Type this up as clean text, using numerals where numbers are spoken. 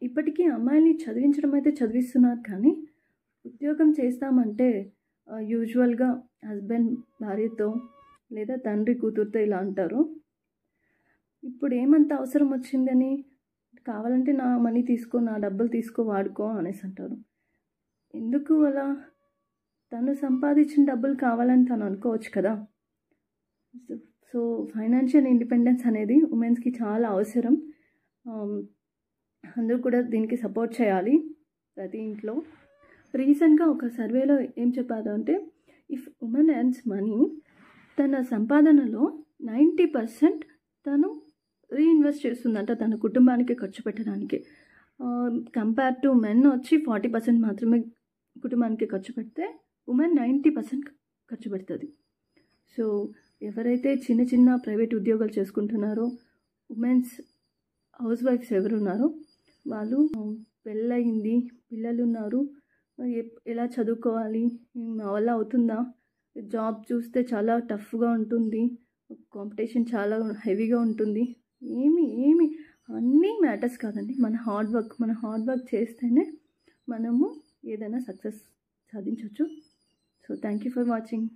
ఇప్పటికీ అమ్మాయిల్ని చదివించడం అయితే చదివిస్తున్నారు కానీ ఉద్యోగం చేస్తామంటే యూజువల్గా హస్బెండ్ భార్యతో లేదా తండ్రి కూతురుతో ఇలా అంటారు. ఇప్పుడు ఏమంత అవసరం వచ్చిందని, కావాలంటే నా మనీ తీసుకో, నా డబ్బులు తీసుకో, వాడుకో అనేసి అంటారు. ఎందుకు అలా? తను సంపాదించిన డబ్బులు కావాలని తను అనుకోవచ్చు కదా. సో ఫైనాన్షియల్ ఇండిపెండెన్స్ అనేది ఉమెన్స్కి చాలా అవసరం. అందరూ కూడా దీనికి సపోర్ట్ చేయాలి ప్రతి ఇంట్లో. రీసెంట్గా ఒక సర్వేలో ఏం చెప్పారు అంటే, ఇఫ్ ఉమెన్ ఎర్న్స్ మనీ, తన సంపాదనలో 90% తను రీఇన్వెస్ట్ చేస్తుందంట తన కుటుంబానికి ఖర్చు పెట్టడానికి. కంపేర్ టు మెన్ వచ్చి 40% మాత్రమే కుటుంబానికి ఖర్చు పెడితే ఉమెన్ 90% ఖర్చు పెడుతుంది. సో ఎవరైతే చిన్న చిన్న ప్రైవేట్ ఉద్యోగాలు చేసుకుంటున్నారో, ఉమెన్స్ హౌస్ వైఫ్స్ ఎవరున్నారో వాళ్ళు పెళ్ళయింది, పిల్లలు ఉన్నారు, ఎలా చదువుకోవాలి, మా వల్ల అవుతుందా, జాబ్ చూస్తే చాలా టఫ్గా ఉంటుంది, కాంపిటీషన్ చాలా హెవీగా ఉంటుంది, ఏమి అన్నీ మ్యాటర్స్ కాదండి. మన హార్డ్ వర్క్ చేస్తేనే మనము ఏదైనా సక్సెస్ సాధించవచ్చు. So thank you for watching.